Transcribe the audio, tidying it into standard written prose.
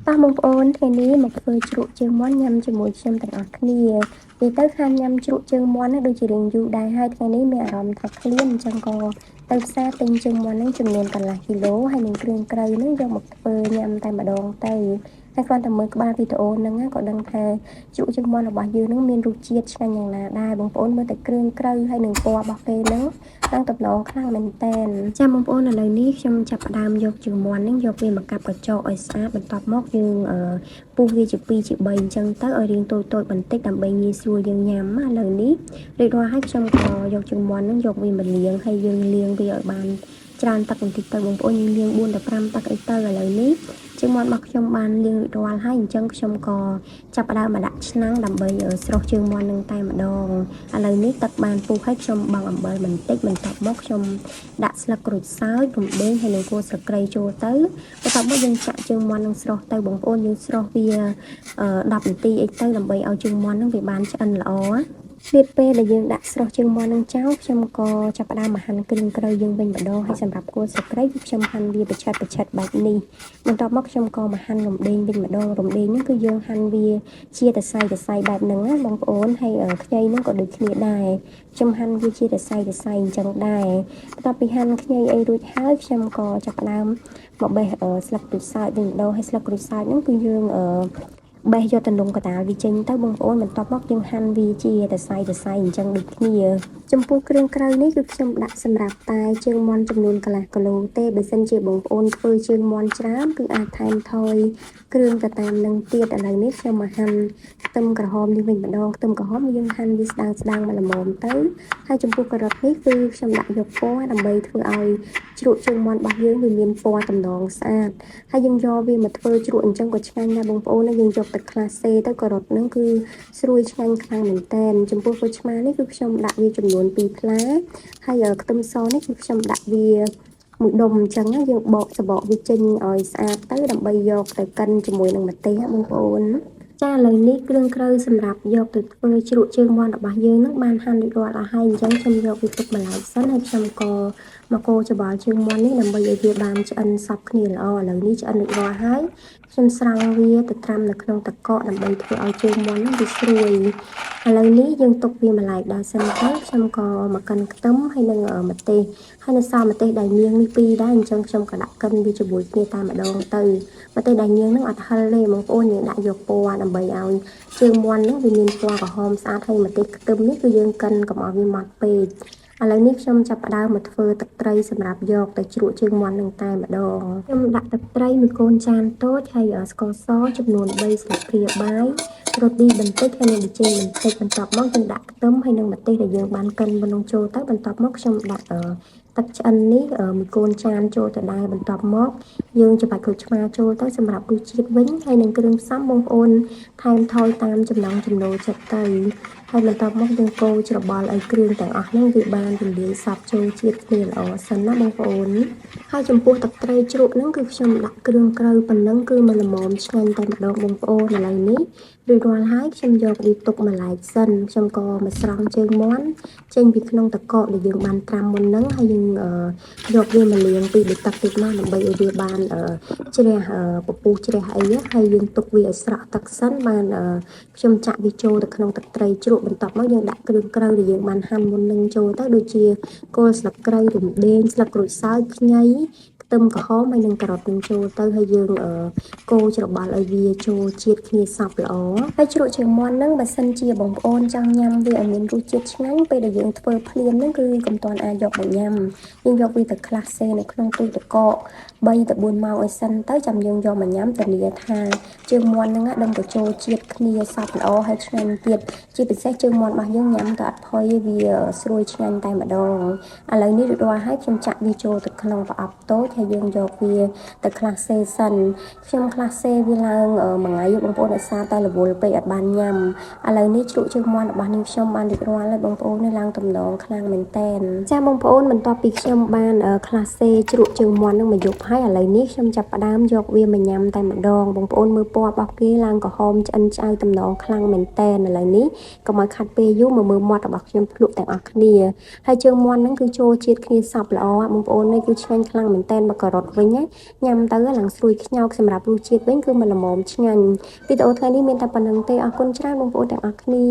តោះបងប្អូនថ្ងៃនេះមកធ្វើជ្រក់ជើងមាន់ញ៉ាំជាមួយខ្ញុំទាំងអស់គ្នានិយាយទៅខានញ៉ាំជ្រក់ជើងមាន់ហ្នឹងដូចជារៀងយូរដែរហើយថ្ងៃនេះមានអារម្មណ៍ថាឃ្លានអញ្ចឹងក៏ទៅផ្សារទិញជើងមាន់ហ្នឹងចំនួនកន្លះគីឡូហើយនឹងគ្រឿងក្រៅហ្នឹងយកមកធ្វើញ៉ាំតែម្ដងទៅហើយគ្រាន់តែមើលក្បាលវីដេអូហ្នឹងក៏ដឹងថាជ្រក់ជើងមាន់របស់យើងហ្នឹងមានរសជាតិឆ្ងាញ់យ៉ាងណាដែរបងប្អូនមើលតែគ្រឿងក្រៅហើយនឹងពណ៌របស់គេហ្នឹងឡើងតំណងខ្លាំងមែនតើចាបងប្អូនឥឡូវនេះខ្ញុំចាប់ផ្ដើមយកជើងមាន់ហ្នឹងយកវាមកកាប់កញ្ចក់ឲ្យស្អាតបន្ទាប់មកយើងពុះវាជា2ជា3អញ្ចឹងទៅឲ្យរាងតូចៗបន្តិចដើម្បីងាយស្រួលយើងញ៉ាំឥឡូវនេះរួចរាល់ហើយខ្ញុំក៏យកជើងមាន់ហ្នឹងយកវាមកលាងហើយយើងលាងវាឲ្យបានច្រើនទឹកបន្តិចទៅបងប្អូនយើងលាង4ទៅ5ទឹកអីទៅឥឡូវនេះជើងមាន់របស់ខ្ញុំបានលាងរួចរាល់ហើយអញ្ចឹងខ្ញុំក៏ចាប់ផ្ដើមមកដាក់ឆ្នាំងដើម្បីស្រុះជើងមាន់នឹងតែម្ដងឥឡូវនេះទឹកបានពុះហើយខ្ញុំបង់អំបិលបន្តិចបន្ទាប់មកខ្ញុំដាក់ស្លឹកក្រូចសើចរំដេងហើយនឹងគល់ស្លឹកគ្រៃចូលទៅបន្ទាប់មកយើងចាក់ជើងមាន់នឹងស្រុះទៅបងប្អូនយើងស្រុះវា10នាទីអីទៅដើម្បីឲ្យជើងមាន់នឹងវាបានឆ្អិនល្អទៀតពេលដែលយើងដាក់ស្រុះជើងមាន់នឹងចោលខ្ញុំក៏ចាប់ផ្ដើមមកហាន់គ្រឿងក្រៅយើងវិញម្ដងហើយសម្រាប់គល់ស្លឹកគ្រៃខ្ញុំហាន់វាប្រឆិតបែបនេះបន្ទាប់មកខ្ញុំក៏មកហាន់រំដេងវិញម្ដងរំដេងហ្នឹងគឺយើងហាន់វាជាតសៃបែបហ្នឹងណាបងប្អូនហើយខ្ញីហ្នឹងក៏ដូចគ្នាដែរខ្ញុំហាន់វាជាតសៃអញ្ចឹងដែរបន្ទាប់ពីហាន់ខ្ញីអីរួចហើយខ្ញុំក៏ចាប់ផ្ដើមមកបេះស្លឹកក្រូចសើចវិញម្ដងហើយស្លឹកក្រូចសើចហ្នឹងគឺយើងបេះយកតំណុំកដាលវាចេញទៅបងប្អូនបន្ទាប់មកយើងហាន់វាជាតសៃអញ្ចឹងដូចគ្នាចំពោះគ្រឿងក្រៅនេះគឺខ្ញុំដាក់សម្រាប់តែជើងមាន់ចំនួនកន្លះគីឡូទេបើសិនជាបងប្អូនធ្វើជើងមាន់ច្រើនគឺអាចថែមថយគ្រឿងទៅតាមនឹងទៀតឥឡូវនេះខ្ញុំមកហាន់ខ្ទឹមក្រហមនេះវិញម្ដងខ្ទឹមក្រហមយើងហាន់វាស្ដើងមកល្មមទៅហើយចំពោះការ៉ុតនេះគឺខ្ញុំដាក់យកពណ៌ដើម្បីធ្វើឲ្យជ្រក់ជើងមាន់របស់យើងវាមានពណ៌តំណងស្អាតហើយយើងយកវាមកធ្វើជ្រក់អញ្ចឹងក៏ឆ្ងាញ់ដែរបងប្អូនយើងយកទឹកក្លាសេទៅការ៉ុតហ្នឹងគឺស្រួយឆ្ងាញ់ខ្លាំងមែនតើចំពោះក្រូចឆ្មានេះគឺខ្ញុំដាក់វាចំនួន2ផ្លែហើយខ្ទឹមសនេះគឺខ្ញុំដាក់វាមួយដុំអញ្ចឹងយើងបកសបកវាចេញឲ្យស្អាតទៅដើម្បីយកទៅកិនជាមួយនឹងម្ទេសបងប្អូនចាឥឡូវនេះគ្រឿងក្រៅសម្រាប់យកទៅធ្វើជ្រក់ជើងមាន់របស់យើងនឹងបានហាន់រួចរាល់អស់ហើយអញ្ចឹងខ្ញុំយកវាទុកបន្លែសិនហើយខ្ញុំក៏មកកូរច្របល់ជើងមាន់នេះដើម្បីឲ្យវាបានឆ្អិនសព្វគ្នាល្អឥឡូវនេះឆ្អិនរួចរាល់ហើយខ្ញុំស្រង់វាទៅត្រាំនៅក្នុងទឹកកកដើម្បីធ្វើឲ្យជើងមាន់នេះវាស្រួយឥឡូវនេះយើងទុកវាម្លែកដែរសិនទៅខ្ញុំក៏មកកិនខ្ទឹមហើយនឹងម្ទេសហើយនៅសល់ម្ទេសដែលញៀងនេះ2ដែរអញ្ចឹងខ្ញុំក៏ដាក់កិនវាជាមួយគ្នាតែម្ដងទៅម្ទេសដែលញៀងនឹងអត់ហិលទេបងប្អូនយើងដាក់យកពណ៌ដើម្បីឲ្យជើងមាន់នឹងវាមានពណ៌ក្រហមស្អាតហើយម្ទេសខ្ទឹមនេះគឺយើងកិនកុំឲ្យវាម៉ត់ពេកឥឡូវនេះខ្ញុំចាប់ផ្ដើមមកធ្វើទឹកត្រីសម្រាប់យកទៅជ្រក់ជើងមាន់នឹងតែម្ដងខ្ញុំដាក់ទឹកត្រីមួយកូនចានតូចហើយស្ករសចំនួន3ស្លាបព្រាបាយរ៉ូឌីបន្តិចហើយនឹងប៊ីចេងបន្តិចបន្ទាប់មកយើងដាក់ខ្ទឹមហើយនឹងម្ទេសដែលយើងបានកិនមុននឹងចូលទៅបន្ទាប់មកខ្ញុំដាក់ទឹកឆ្អិននេះមួយកូនចានចូលទៅដែរបន្ទាប់មកយើងច្របាច់ក្រូចឆ្មាចូលទៅសម្រាប់រសជាតិវិញហើយនឹងគ្រឿងផ្សំបងប្អូនថែមថយតាមចំណង់ចំណូលចិត្តទៅហើយបន្ទាប់មកយើងកូរច្របល់ឲ្យគ្រឿងទាំងអស់ហ្នឹងវាបានរលាយសព្វចូលជាតិគ្នាល្អសិនណាបងប្អូនហើយចំពោះទឹកត្រីជ្រក់ហ្នឹងគឺខ្ញុំដាក់គ្រឿងក្រៅប៉ុណ្ណឹងគឺមកល្មមឆ្ងាញ់តែម្ដងបងប្អូនឥឡូវនេះរួចរាល់ហើយខ្ញុំយកវាទុកមួយឡែកសិនខ្ញុំក៏មកស្រង់ជើងមាន់ចេញពីក្នុងទឹកកកដែលយើងបានត្រាំមុនហ្នឹងហើយយើងយកវាមកលាងពីទឹកតិចមកដើម្បីឲ្យវាបានជ្រះពពុះជ្រះអីហើយយើងទុកវាឲ្យស្រក់ទឹកសិនបានខ្ញុំចាក់វាចូលទៅក្នុងទឹកត្រីជ្រក់បន្ទាប់មកយើងដាក់គ្រឿងក្រៅដែលយើងបានហាន់មុននឹងចូលទៅដូចជាគល់ស្លឹកគ្រៃរំដេងស្លឹកក្រូចសើចខ្ញីខ្ទឹមក្រហមហើយនឹងការ៉ុតនឹងចូលទៅហើយយើងកូរច្របល់ឲ្យវាចូលជាតិគ្នាសព្វល្អហើយជ្រក់ជើងមាន់ហ្នឹងបើសិនជាបងប្អូនចង់ញ៉ាំវាឲ្យមានរសជាតិឆ្ងាញ់ពេលដែលយើងធ្វើភ្លាមហ្នឹងគឺកុំទាន់អាចយកមកញ៉ាំយើងយកវាទៅក្លាស់សេនៅក្នុងទូទឹកកក3ទៅ4ម៉ោងឲ្យសិនទៅចាំយើងយកមកញ៉ាំធានាថាជើងមាន់ហ្នឹងដឹងទៅចូលជាតិគ្នាសព្វល្អហើយឆ្ងាញ់ទៀតជាពិសេសជើងមាន់របស់យើងញ៉ាំទៅអត់ផុយវាស្រួយឆ្ងាញ់តែម្ដងឥឡូវនេះរួចរាល់ហើយខ្ញុំចាក់វាចូលទៅក្នុងប្រអប់តូចហើយយើងយកវាទៅក្លាស់សេសិនខ្ញុំក្លាស់សេវាឡើងមួយថ្ងៃបងប្អូនឲ្យសារតែរវល់ពេកអត់បានញ៉ាំឥឡូវនេះជ្រក់ជើងមាន់របស់នាងខ្ញុំបានរួចរាល់ហើយបងប្អូនឡើងតំណងខ្លាំងមែនតែនចាបងប្អូនបន្ទាប់ពីខ្ញុំបានក្លាស់សេជ្រក់ជើងមាន់នឹងមកយកហើយឥឡូវនេះខ្ញុំចាប់ផ្ដើមយកវាមកញ៉ាំតែម្ដងបងប្អូនមើលពណ៌របស់គេឡើងក្រហមឆ្អិនឆ្អៅតំណងខ្លាំងមែនតែនឥឡូវនេះកុំឲ្យខាត់ពេលយូរមកមើលមាត់របស់ខ្ញុំភ្លក់ទាំងអស់គ្នាហើយជើងមាន់ហ្នឹងគឺចូលជាតិគ្នាសព្វល្អបងប្អូននេះគឺឆ្ងាញ់ខ្លាំងមែនតែនបង មកការ៉ុតវិញណាញ៉ាំទៅឡើងស្រួយខ្ញោកសម្រាប់រសជាតិវិញគឺមិនល្មមឆ្ងាញ់វីដេអូថ្ងៃនេះមានតែប៉ុណ្្នឹងទេអរគុណច្រើនបងប្អូនទាំងអស់គ្នា